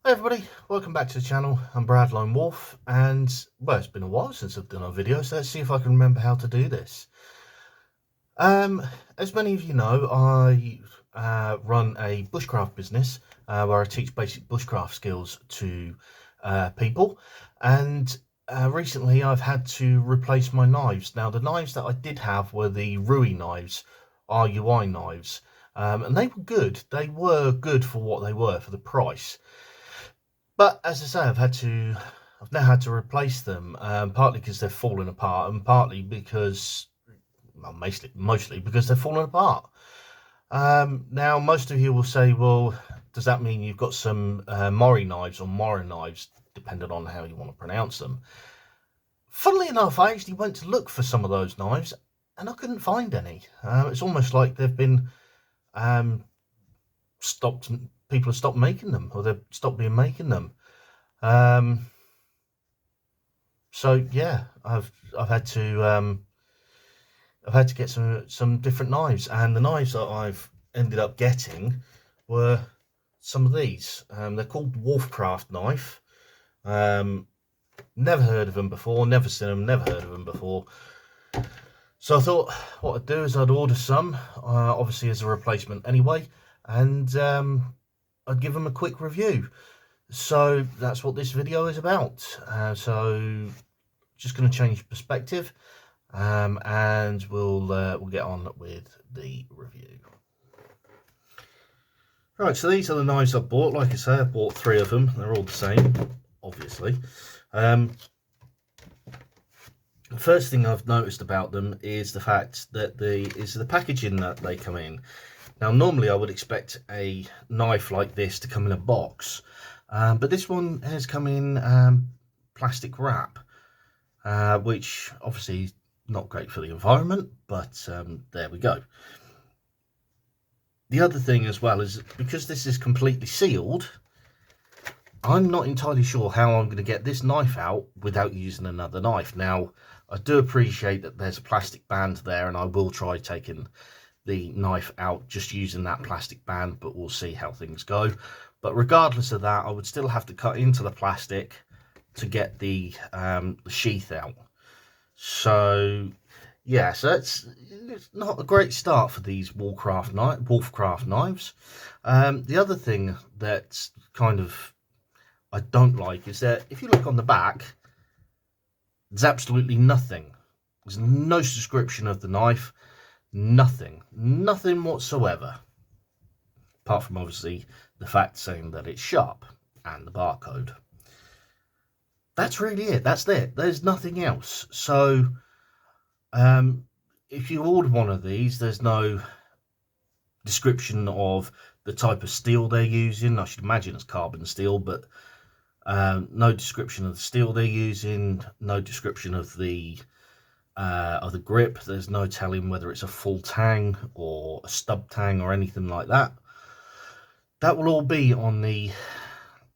Hey everybody, welcome back to the channel. I'm Brad Lone Wolf, and well, it's been a while since I've done a video, so let's see if I can remember how to do this. As many of you know, I run a bushcraft business where I teach basic bushcraft skills to people, and recently I've had to replace my knives. Now, the knives that I did have were the RUI knives, RUI knives, and they were good. They were good for what they were, for the price. But as I say, I've now had to replace them, partly because they're falling apart, and partly because, well, mostly because they're falling apart. Now, most of you will say, well, does that mean you've got some Mora knives or Mora knives, depending on how you want to pronounce them? Funnily enough, I actually went to look for some of those knives, and I couldn't find any. It's almost like they've been stopped. People have stopped making them, or they've stopped being making them. So yeah, I've had to get some different knives, and the knives that I've ended up getting were some of these. They're called Wolfcraft knife. Never heard of them before, never seen them, never heard of them before. So I thought what I'd do is I'd order some, obviously as a replacement anyway, and I'd give them a quick review. So that's what this video is about. So just going to change perspective, and we'll get on with the review. Right, so these are the knives I bought. Like I say, I bought 3 of them. They're all the same, obviously. The first thing I've noticed about them is the fact that the packaging that they come in. Now, normally I would expect a knife like this to come in a box, but this one has come in plastic wrap, which obviously is not great for the environment, but there we go. The other thing as well is, because this is completely sealed, I'm not entirely sure how I'm going to get this knife out without using another knife. Now, I do appreciate that there's a plastic band there, and I will try taking the knife out just using that plastic band, but we'll see how things go. But regardless of that, I would still have to cut into the plastic to get the sheath out. So yeah, so it's not a great start for these Wolfcraft knives. The other thing that kind of I don't like is that if you look on the back, there's absolutely nothing. There's no description of the knife. Nothing whatsoever, apart from obviously the fact saying that it's sharp and the barcode. That's really it. That's it. There's nothing else. So if you order one of these, there's no description of the type of steel they're using. I should imagine it's carbon steel, but no description of the steel they're using, no description of the grip. There's no telling whether it's a full tang or a stub tang or anything like that. That will all be on the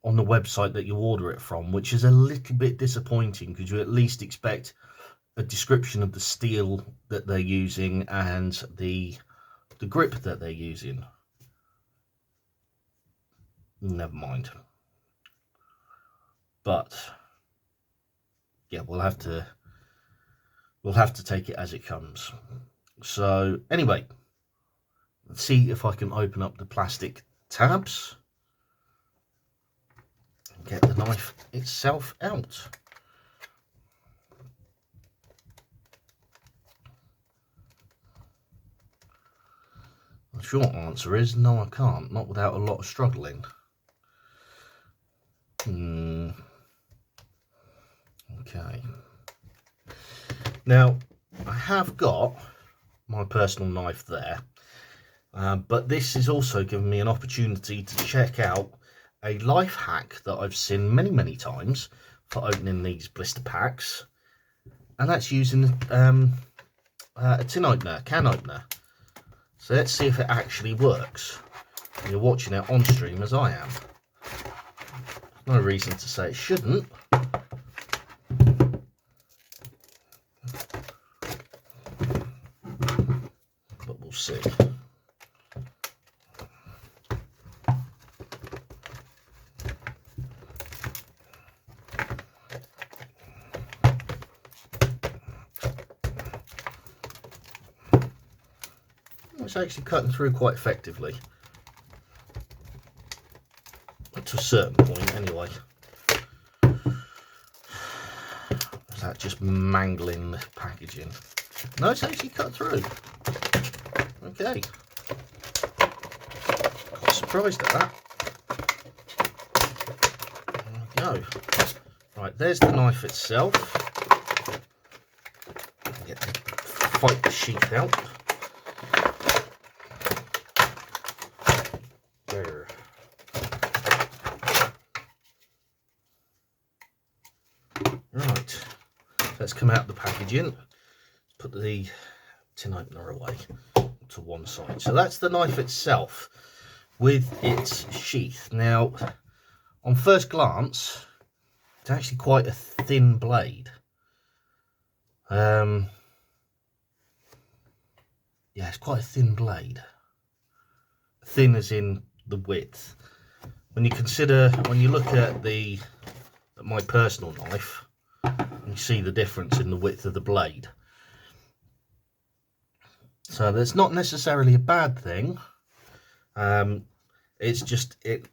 website that you order it from, which is a little bit disappointing, because you at least expect a description of the steel that they're using and the grip that they're using. Never mind. But yeah, we'll have to take it as it comes. So anyway, let's see if I can open up the plastic tabs and get the knife itself out. The short answer is no, I can't, not without a lot of struggling. Okay. Now, I have got my personal knife there, but this is also giving me an opportunity to check out a life hack that I've seen many times for opening these blister packs, and that's using a tin opener, can opener. So let's see if it actually works. You're watching it on stream as I am. No reason to say it shouldn't. But we'll see. It's actually cutting through quite effectively. To a certain point anyway. Is that just mangling the packaging? No, it's actually cut through. Okay. Quite surprised at that. There we go. Right, there's the knife itself. Fight the sheath out. There. Right, let's come out the packaging. Put the tin opener away to one side. So that's the knife itself with its sheath. Now, on first glance, it's actually quite a thin blade. Yeah, it's quite a thin blade. Thin as in the width. When you look at my personal knife, you see the difference in the width of the blade. So that's not necessarily a bad thing. It's just it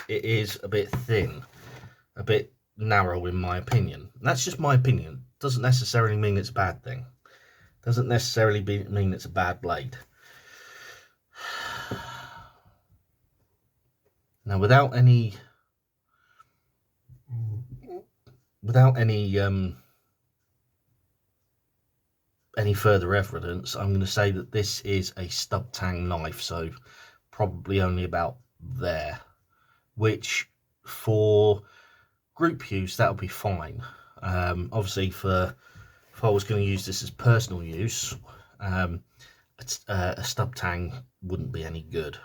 is a bit thin, a bit narrow in my opinion. And that's just my opinion. Doesn't necessarily mean it's a bad thing. Doesn't necessarily mean it's a bad blade. Now, without any further evidence, I'm going to say that this is a stub tang knife, so probably only about there, which for group use that'll be fine. Obviously, if I was going to use this as personal use, a stub tang wouldn't be any good.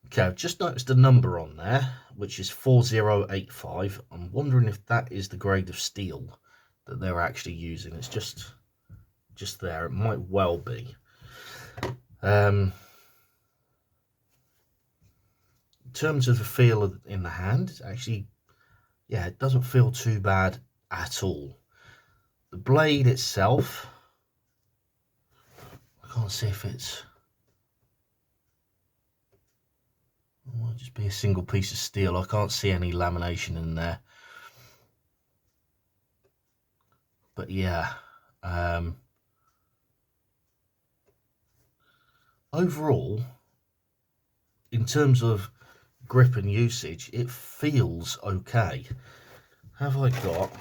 Okay, I've just noticed a number on there, which is 4085. I'm wondering if that is the grade of steel that they're actually using. It's just there. It might well be. In terms of the feel in the hand, it's actually, yeah, it doesn't feel too bad at all. The blade itself, I can't see if it's, it might just be a single piece of steel. I can't see any lamination in there. But yeah, overall, in terms of grip and usage, it feels okay. Have I got,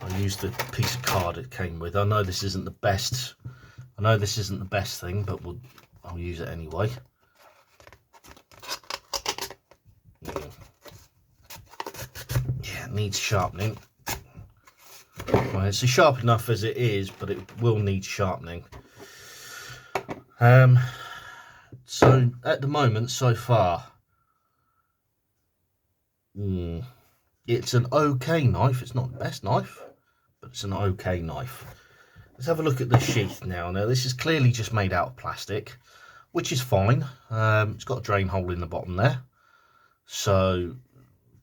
I'll use the piece of card it came with. I know this isn't the best thing, but I'll use it anyway. Yeah, it needs sharpening. Well, it's sharp enough as it is, but it will need sharpening. So at the moment, so far, it's an okay knife. It's not the best knife, but it's an okay knife. Let's have a look at the sheath now. Now, this is clearly just made out of plastic, which is fine. It's got a drain hole in the bottom there, so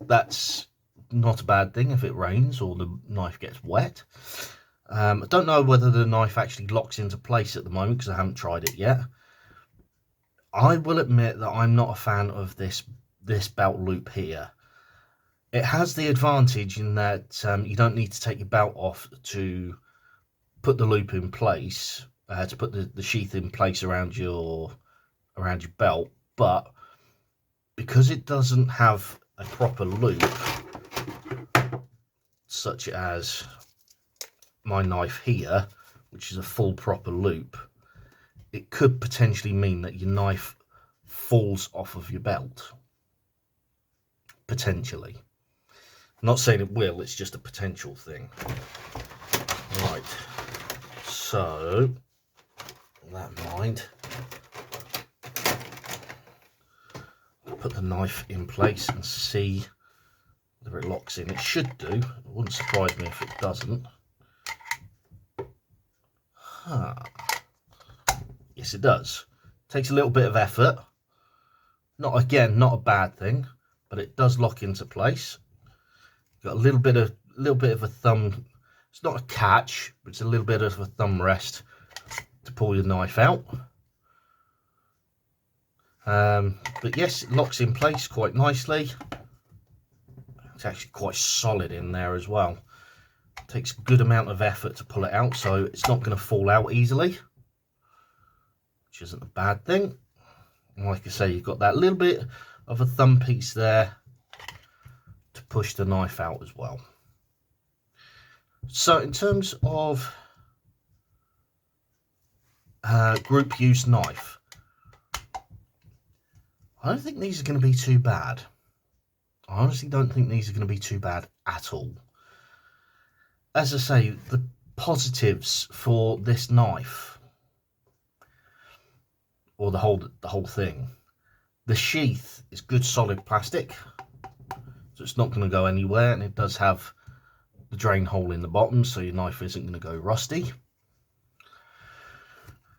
that's not a bad thing if it rains or the knife gets wet. I don't know whether the knife actually locks into place at the moment because I haven't tried it yet. I will admit that I'm not a fan of this belt loop here. It has the advantage in that you don't need to take your belt off to put the loop in place, to put the sheath in place around your belt, but because it doesn't have a proper loop, such as my knife here, which is a full proper loop, it could potentially mean that your knife falls off of your belt. Potentially. I'm not saying it will, it's just a potential thing. Right, so with that in mind, I'll put the knife in place and see whether it locks in. It should do. It wouldn't surprise me if it doesn't. Yes, it does. Takes a little bit of effort. Not a bad thing, but it does lock into place. Got a little bit of a thumb. It's not a catch, but it's a little bit of a thumb rest to pull your knife out. But yes, it locks in place quite nicely. It's actually quite solid in there as well. It takes a good amount of effort to pull it out, so it's not going to fall out easily, which isn't a bad thing. And like I say, you've got that little bit of a thumb piece there to push the knife out as well. So in terms of group use knife, I don't think these are going to be too bad. I honestly don't think these are going to be too bad at all. As I say, the positives for this knife, or the whole thing, the sheath is good solid plastic, so it's not going to go anywhere, and it does have the drain hole in the bottom, so your knife isn't going to go rusty.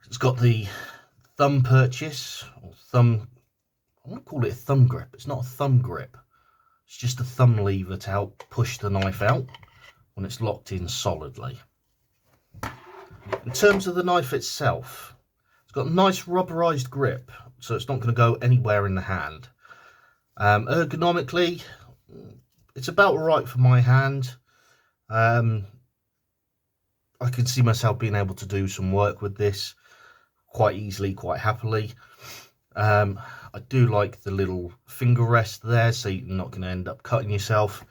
It's got the thumb purchase, or thumb, I want to call it a thumb grip. It's not a thumb grip, it's just a thumb lever to help push the knife out when it's locked in solidly. In terms of the knife itself, it's got a nice rubberized grip, so it's not going to go anywhere in the hand. Ergonomically, it's about right for my hand. I can see myself being able to do some work with this quite easily, quite happily. I do like the little finger rest there, so you're not going to end up cutting yourself.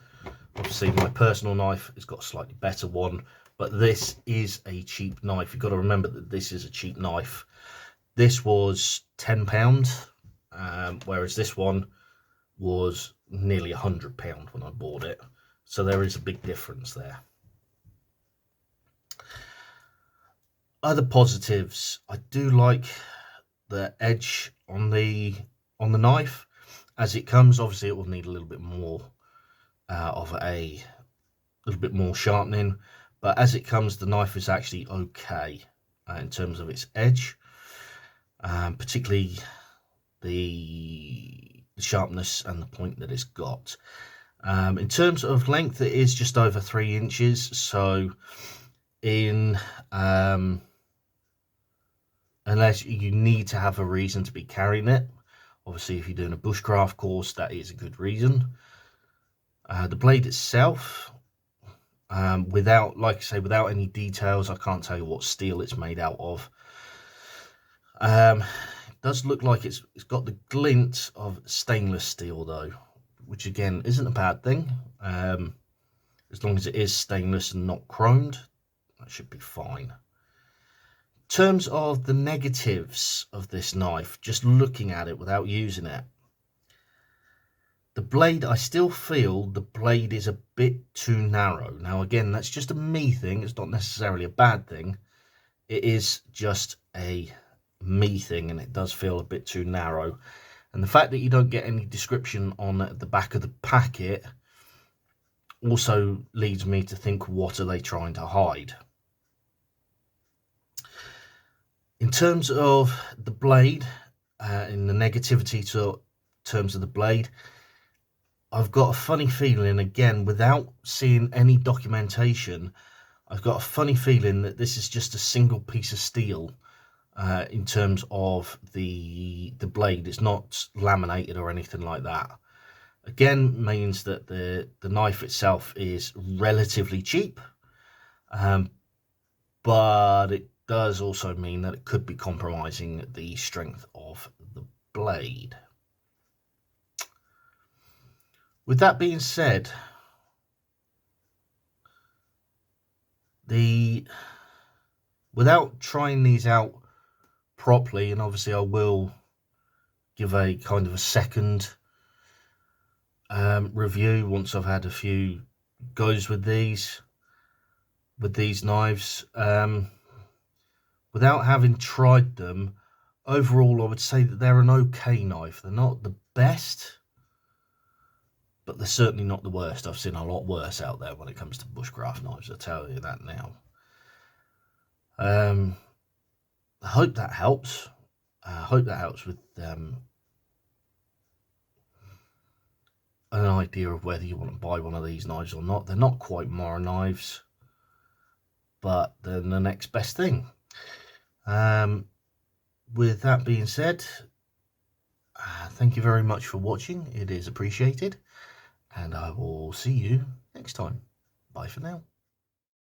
Obviously, my personal knife has got a slightly better one, but this is a cheap knife. You've got to remember that this is a cheap knife. This was £10, whereas this one was nearly £100 when I bought it. So there is a big difference there. Other positives, I do like the edge on the knife as it comes. Obviously, it will need a little bit more sharpening, but as it comes, the knife is actually okay in terms of its edge, particularly the sharpness and the point that it's got. In terms of length, it is just over 3 inches, so unless you need to have a reason to be carrying it, obviously if you're doing a bushcraft course, that is a good reason. The blade itself, without any details, I can't tell you what steel it's made out of. It does look like it's got the glint of stainless steel though, which again isn't a bad thing. As long as it is stainless and not chromed, that should be fine. In terms of the negatives of this knife, just looking at it without using it, the blade, I still feel the blade is a bit too narrow. Now again, that's just a me thing, it's not necessarily a bad thing. It is just a me thing, and it does feel a bit too narrow. And the fact that you don't get any description on the back of the packet also leads me to think, what are they trying to hide? In terms of the blade, in the negativity terms of the blade, I've got a funny feeling, again, without seeing any documentation, I've got a funny feeling that this is just a single piece of steel. In terms of the blade, it's not laminated or anything like that. Again, means that the knife itself is relatively cheap, but it does also mean that it could be compromising the strength of the blade. With that being said, without trying these out properly, and obviously I will give a kind of a second review once I've had a few goes with these knives. Without having tried them, overall I would say that they're an okay knife. They're not the best, but they're certainly not the worst. I've seen a lot worse out there when it comes to bushcraft knives, I'll tell you that now. I hope that helps. I hope that helps with an idea of whether you want to buy one of these knives or not. They're not quite Mora knives, but they're the next best thing. With that being said, thank you very much for watching. It is appreciated, and I will see you next time. Bye for now.